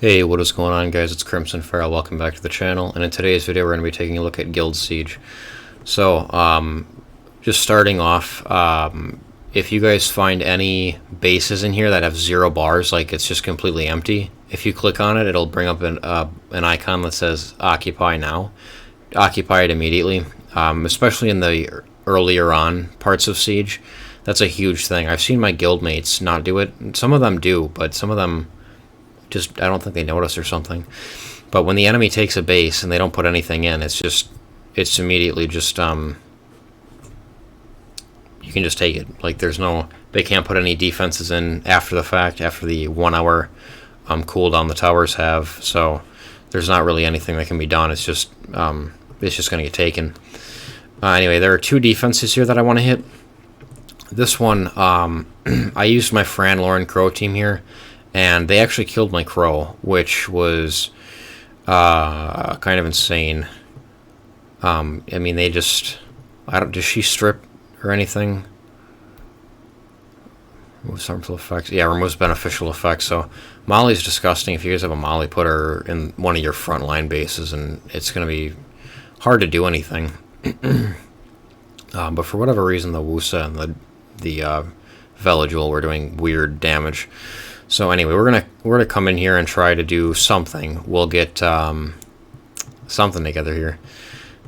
Hey, what is going on, guys? It's Crimson Feral. Welcome back to the channel, and in today's video we're going to be taking a look at Guild Siege. So, just starting off, if you guys find any bases in here that have 0 bars, like it's just completely empty, if you click on it, it'll bring up an icon that says Occupy Now. Occupy it immediately, especially in the earlier on parts of Siege. That's a huge thing. I've seen my guildmates not do it. Some of them do, but some of them just, I don't think they notice or something. But when the enemy takes a base and they don't put anything in, it's immediately just, you can just take it. Like, they can't put any defenses in after the fact, after the 1 hour cooldown the towers have. So there's not really anything that can be done. It's just going to get taken. Anyway, there are 2 defenses here that I want to hit. This one, I used my Fran Lauren Crow team here, and they actually killed my Crow, which was kind of insane. I mean, they just... does she strip or anything? Removes harmful effects. Yeah, removes beneficial effects. So Molly's disgusting. If you guys have a Molly, put her in one of your frontline bases, and it's going to be hard to do anything. But for whatever reason, the Wusa and the Veligil were doing weird damage. So anyway, we're gonna come in here and try to do something. We'll get something together here.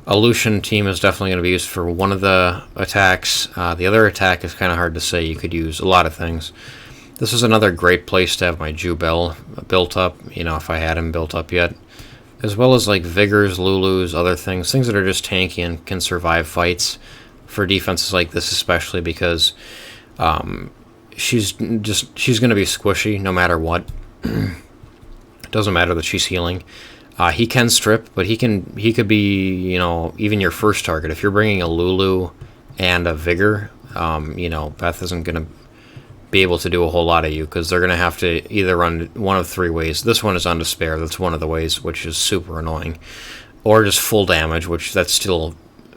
A Lucian team is definitely going to be used for one of the attacks. The other attack is kind of hard to say. You could use a lot of things. This is another great place to have my Jubel built up, you know, if I had him built up yet. As well as like Vigors, Lulus, other things that are just tanky and can survive fights. For defenses like this especially, because she's going to be squishy no matter what. It doesn't matter that she's healing. He can strip, but he could be, you know, even your first target. If you're bringing a Lulu and a Vigor, you know, Beth isn't going to be able to do a whole lot of you, because they're going to have to either run one of 3 ways. This one is on Despair. That's one of the ways, which is super annoying. Or just full damage, which that's still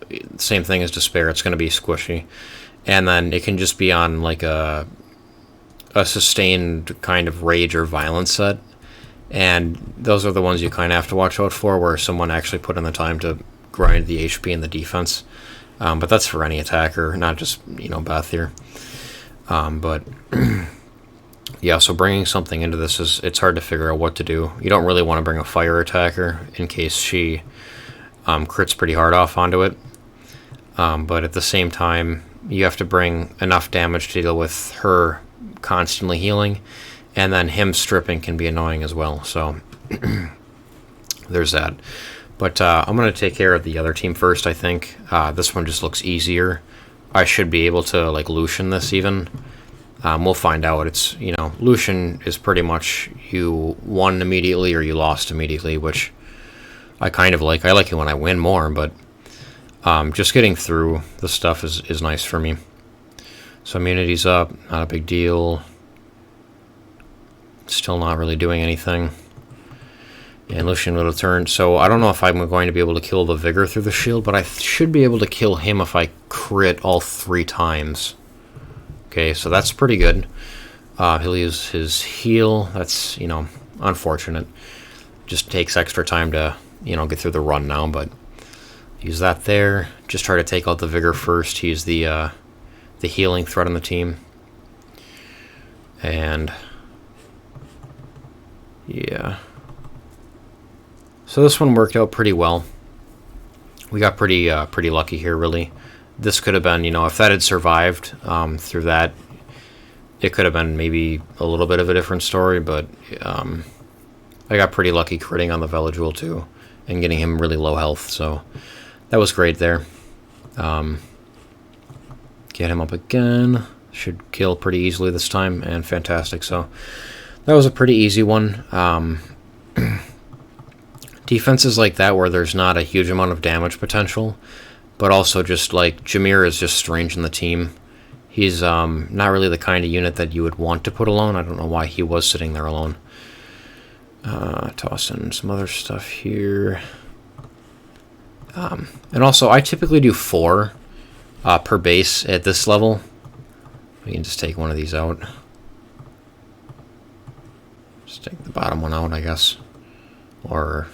the same thing as Despair. It's going to be squishy. And then it can just be on like a sustained kind of rage or violence set. And those are the ones you kind of have to watch out for, where someone actually put in the time to grind the HP and the defense. But that's for any attacker, not just, you know, Beth here. But yeah, so bringing something into this it's hard to figure out what to do. You don't really want to bring a fire attacker in case she crits pretty hard off onto it. But at the same time, you have to bring enough damage to deal with her constantly healing, and then him stripping can be annoying as well. So there's that. But I'm going to take care of the other team first, I think. This one just looks easier. I should be able to like Lucian this even. We'll find out. It's, you know, Lucian is pretty much you won immediately or you lost immediately, which I kind of like. I like it when I win more, but just getting through the stuff is nice for me. So immunity's up, not a big deal. Still not really doing anything. And Lucian will turn. So I don't know if I'm going to be able to kill the Vigor through the shield, but I should be able to kill him if I crit all 3 times. Okay, so that's pretty good. He'll use his heal. That's, you know, unfortunate. Just takes extra time to, you know, get through the run now, but use that there. Just try to take out the Vigor first. He's the healing threat on the team. And yeah. So this one worked out pretty well. We got pretty lucky here, really. This could have been, you know, if that had survived through that, it could have been maybe a little bit of a different story, but I got pretty lucky critting on the Veligil too, and getting him really low health, so that was great there. Get him up again. Should kill pretty easily this time, and fantastic. So that was a pretty easy one. Defenses like that where there's not a huge amount of damage potential, but also just like Jameer is just strange in the team. He's not really the kind of unit that you would want to put alone. I don't know why he was sitting there alone. Toss in some other stuff here. And also, I typically do 4 per base at this level. We can just take one of these out. Just take the bottom one out, I guess. Or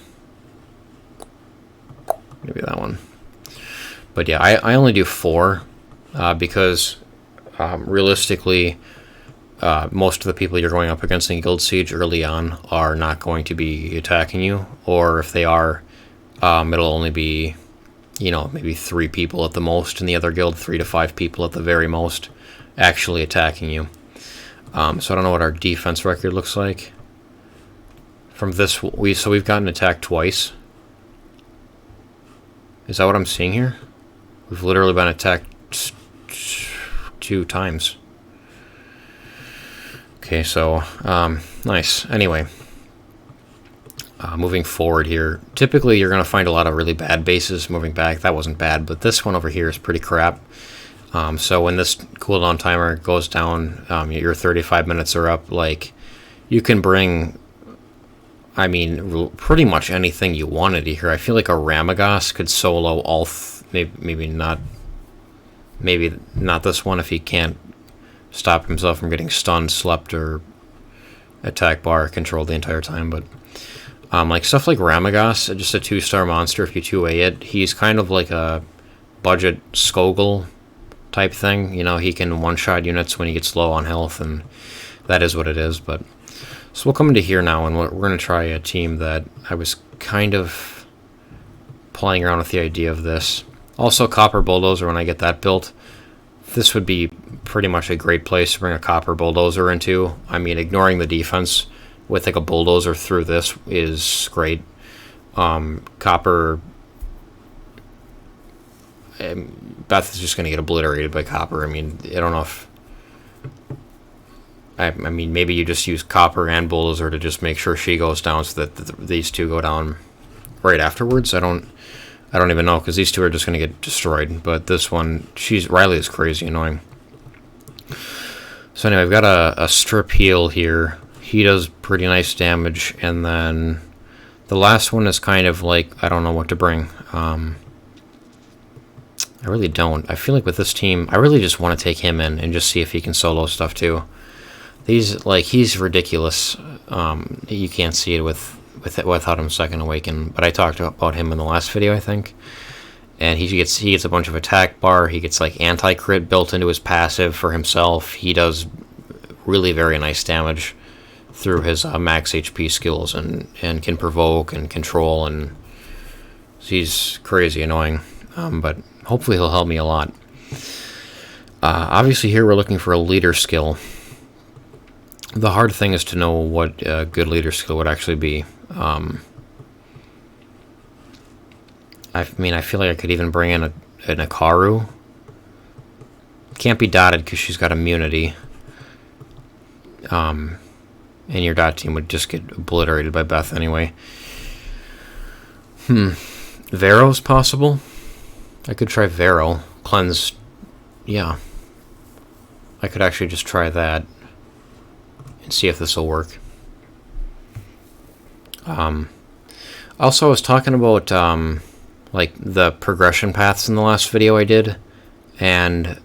maybe that one. But yeah, I only do 4 because realistically, most of the people you're going up against in Guild Siege early on are not going to be attacking you, or if they are, it'll only be, maybe 3 people at the most in the other guild, 3 to 5 people at the very most, actually attacking you. So I don't know what our defense record looks like. From this, we've gotten attacked twice. Is that what I'm seeing here? We've literally been attacked 2 times. Okay, so, nice. Anyway, moving forward here. Typically, you're going to find a lot of really bad bases moving back. That wasn't bad, but this one over here is pretty crap. So when this cooldown timer goes down, your 35 minutes are up, like, you can bring, I mean, pretty much anything you wanted here. I feel like a Ramagos could solo all, maybe not this one if he can't stop himself from getting stunned, slept, or attack bar controlled the entire time. But like stuff like Ramagos, just a 2-star monster if you 2A it, he's kind of like a budget Skogul type thing. He can one-shot units when he gets low on health, and that is what it is. But so we'll come into here now, and we're going to try a team that I was kind of playing around with the idea of this. Also, Copper Bulldozer, when I get that built, this would be pretty much a great place to bring a Copper Bulldozer into. I mean, ignoring the defense with like a Bulldozer through this is great. Copper... Beth is just going to get obliterated by Copper. I mean, I don't know if... I mean, maybe you just use Copper and Bulldozer to just make sure she goes down so that these two go down right afterwards. I don't even know, because these two are just going to get destroyed. But this one, Riley is crazy annoying. So anyway, I've got a strip heal here. He does pretty nice damage, and then the last one is kind of like, I don't know what to bring. I really don't. I feel like with this team, I really just want to take him in and just see if he can solo stuff too. He's ridiculous. You can't see it without him Second Awaken, but I talked about him in the last video, I think. And he gets a bunch of attack bar. He gets like anti-crit built into his passive for himself. He does really very nice damage through his max HP skills, and can provoke and control, and he's crazy annoying. But hopefully he'll help me a lot. Obviously here we're looking for a leader skill. The hard thing is to know what a good leader skill would actually be. I mean, I feel like I could even bring in an Ikaru. Can't be dotted because she's got immunity. And your dot team would just get obliterated by Beth anyway. Vero's possible. I could try Vero. Cleanse. Yeah. I could actually just try that and see if this will work. Also, I was talking about like the progression paths in the last video I did, and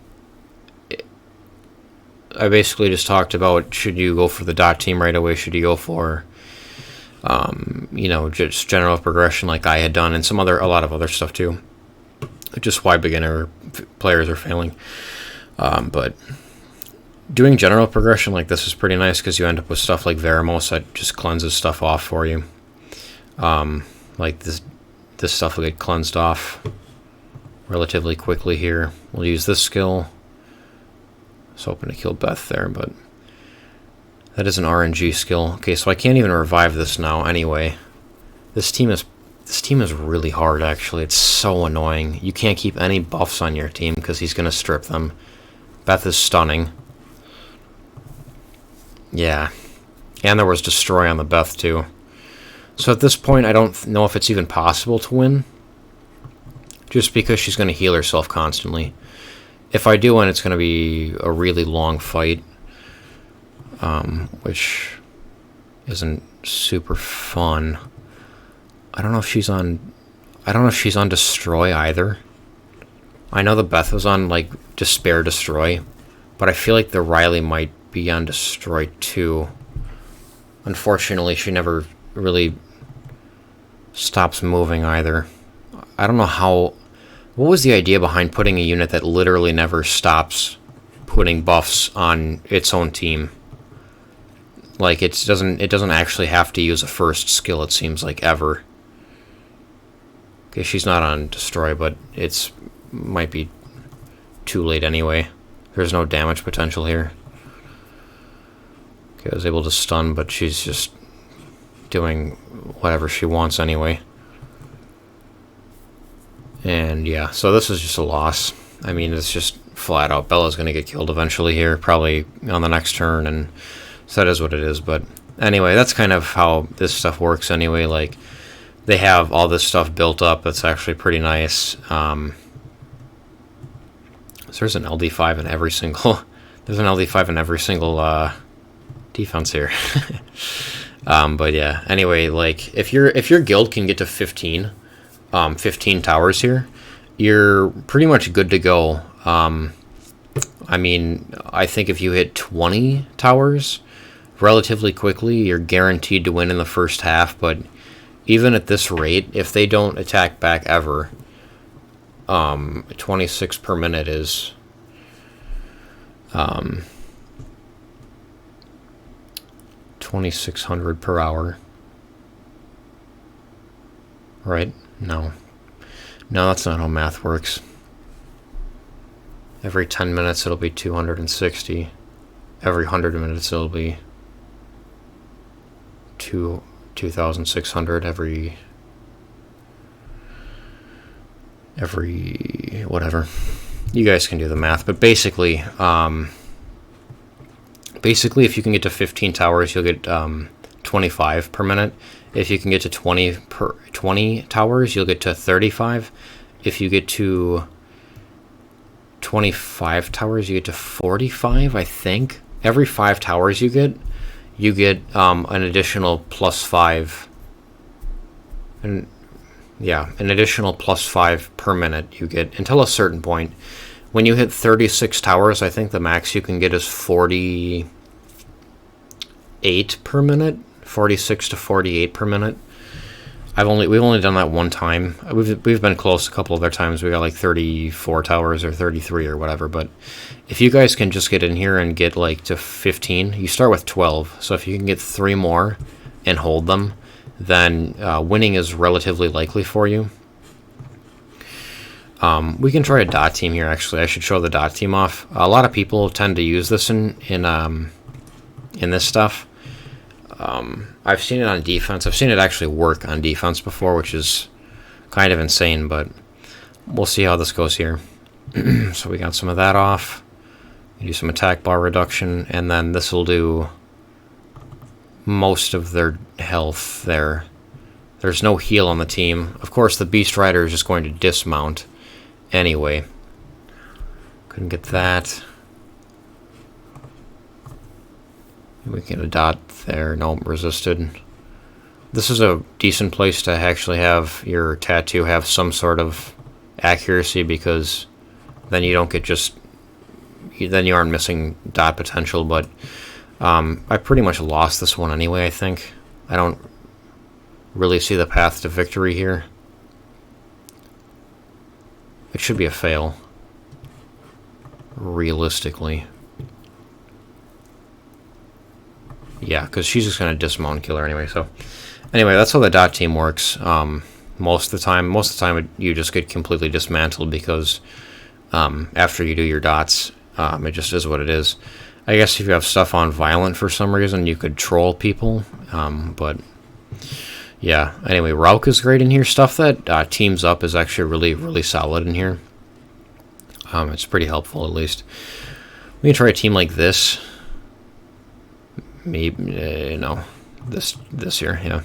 I basically just talked about, should you go for the dot team right away, should you go for just general progression like I had done, and a lot of other stuff too, just why beginner players are failing. But doing general progression like this is pretty nice, because you end up with stuff like Veramos that just cleanses stuff off for you. Like this stuff will get cleansed off relatively quickly here. We'll use this skill. I was hoping to kill Beth there, but that is an RNG skill. Okay, so I can't even revive this now anyway. This team is really hard, actually. It's so annoying. You can't keep any buffs on your team because he's going to strip them. Beth is stunning. Yeah. And there was Destroy on the Beth, too. So at this point, I don't know if it's even possible to win, just because she's going to heal herself constantly. If I do win, it's going to be a really long fight, which isn't super fun. I don't know if she's on Destroy either. I know the Beth was on like Despair Destroy, but I feel like the Riley might be on Destroy too. unfortunately, she never really stops moving either. I don't know how... What was the idea behind putting a unit that literally never stops putting buffs on its own team? Like, it doesn't actually have to use a first skill, it seems like, ever. Okay, she's not on destroy, but it's might be too late anyway. There's no damage potential here. Okay, I was able to stun, but she's just doing whatever she wants anyway. And yeah, so this is just a loss. I mean, it's just flat out. Bella's going to get killed eventually here, probably on the next turn, and so that is what it is. But anyway, that's kind of how this stuff works anyway. Like, they have all this stuff built up. That's actually pretty nice. So there's an LD5 in every single... There's an LD5 in every single defense here. But yeah, anyway, like, if your guild can get to 15 towers here, you're pretty much good to go. I mean, I think if you hit 20 towers relatively quickly, you're guaranteed to win in the first half. But even at this rate, if they don't attack back ever, 26 per minute is 2,600 per hour, right? No, that's not how math works. Every 10 minutes it'll be 260. Every 100 minutes it'll be 2,600. Every whatever. You guys can do the math, but basically, if you can get to 15 towers, you'll get 25 per minute. If you can get to 20 towers, you'll get to 35. If you get to 25 towers, you get to 45, I think. Every 5 towers you get an additional +5. And yeah, an additional +5 per minute you get until a certain point. When you hit 36 towers, I think the max you can get is 48 per minute. 46 to 48 per minute. We've only done that one time. We've been close a couple other times. We got like 34 towers or 33 or whatever. But if you guys can just get in here and get like to 15, you start with 12. So if you can get 3 more and hold them, then winning is relatively likely for you. We can try a dot team here. Actually, I should show the dot team off. A lot of people tend to use this in this stuff. I've seen it on defense. I've seen it actually work on defense before, which is kind of insane, but we'll see how this goes here. So we got some of that off. We do some attack bar reduction, and then this will do most of their health there. There's no heal on the team. Of course, the Beast Rider is just going to dismount anyway. Couldn't get that. We can get a dot there. Nope, resisted. This is a decent place to actually have your tattoo have some sort of accuracy, because then you don't get then you aren't missing dot potential. But I pretty much lost this one anyway, I think. I don't really see the path to victory here. It should be a fail, realistically. Yeah, because she's just going to dismount and kill her anyway. So, anyway, that's how the dot team works. Most of the time, you just get completely dismantled, because after you do your dots, it just is what it is. I guess if you have stuff on violent for some reason, you could troll people. But yeah, anyway, Rauk is great in here. Stuff that teams up is actually really, really solid in here. It's pretty helpful, at least. We can try a team like this. Maybe, no, this here, yeah.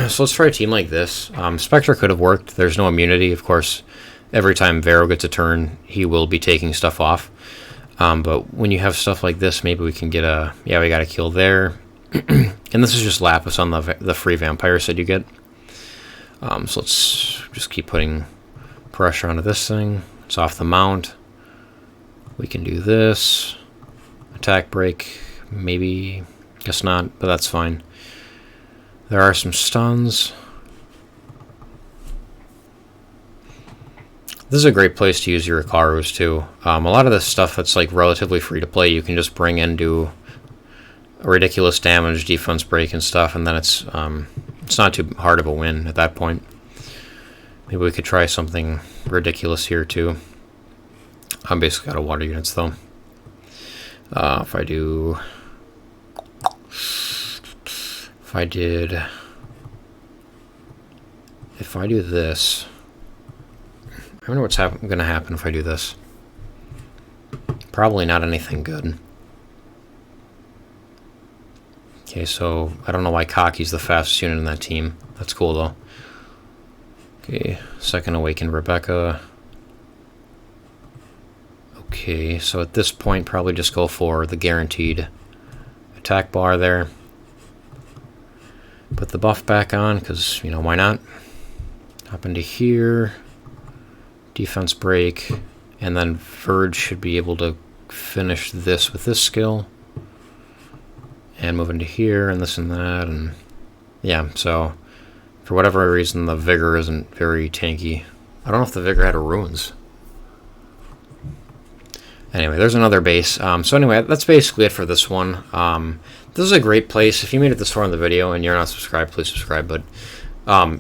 So let's try a team like this. Spectre could have worked. There's no immunity, of course. Every time Vero gets a turn, he will be taking stuff off. But when you have stuff like this, maybe we can get a... Yeah, we got a kill there. And this is just Lapis on the free vampires that you get. So let's just keep putting pressure onto this thing. It's off the mount. We can do this. Attack break. Maybe Guess not, but that's fine. There are some stuns. This is a great place to use your Ikarus too. A lot of this stuff that's like relatively free to play, you can just bring in, do ridiculous damage, defense break and stuff, and then it's not too hard of a win at that point. Maybe we could try something ridiculous here too. I'm basically out of water units though. If I do this, I wonder what's going to happen if I do this. Probably not anything good. Okay, so I don't know why Kaki's the fastest unit in that team. That's cool though. Okay, second awakened Rebecca. Okay, so at this point probably just go for the guaranteed attack bar there. Put the buff back on, because, you know, why not? Hop into here. Defense break, and then Verge should be able to finish this with this skill, and move into here, and this and that, and yeah, so for whatever reason the Vigor isn't very tanky. I don't know if the Vigor had a ruins. Anyway, there's another base. So anyway, that's basically it for this one. This is a great place. If you made it this far in the video and you're not subscribed, please subscribe, but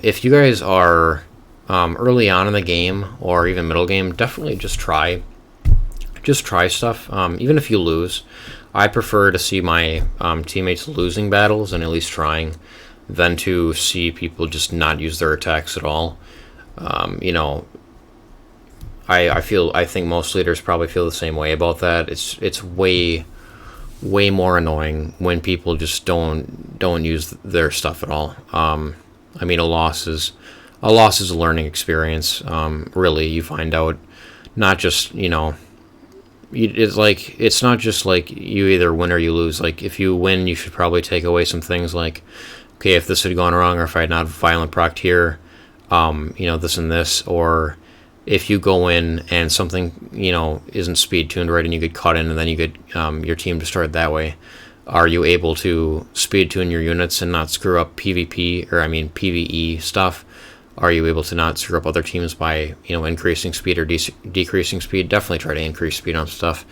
if you guys are early on in the game or even middle game, definitely just try stuff. Even if you lose, I prefer to see my teammates losing battles and at least trying than to see people just not use their attacks at all. You know, I think most leaders probably feel the same way about that. It's way more annoying when people just don't use their stuff at all. I mean, a loss is a learning experience. Really, you find out not just, you know, it's not just like you either win or you lose. Like, if you win, you should probably take away some things like, okay, if this had gone wrong, or if I had not violent procced here, you know, this and this, or if you go in and something, you know, isn't speed tuned right and you get caught in and then you get your team destroyed that way, are you able to speed tune your units and not screw up PvP, or I mean PvE stuff? Are you able to not screw up other teams by, you know, increasing speed or decreasing speed? Definitely try to increase speed on stuff.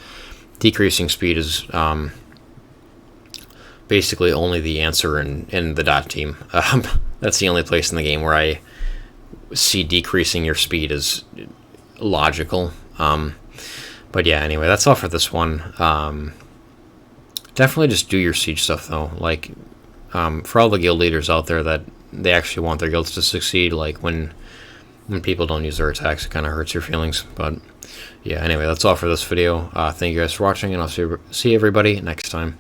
Decreasing speed is basically only the answer in the dot team. That's the only place in the game where I see decreasing your speed is logical. But yeah, anyway, that's all for this one. Definitely just do your siege stuff though. Like, for all the guild leaders out there that they actually want their guilds to succeed, like when people don't use their attacks, it kind of hurts your feelings. But yeah, anyway, that's all for this video. Thank you guys for watching, and I'll see everybody next time.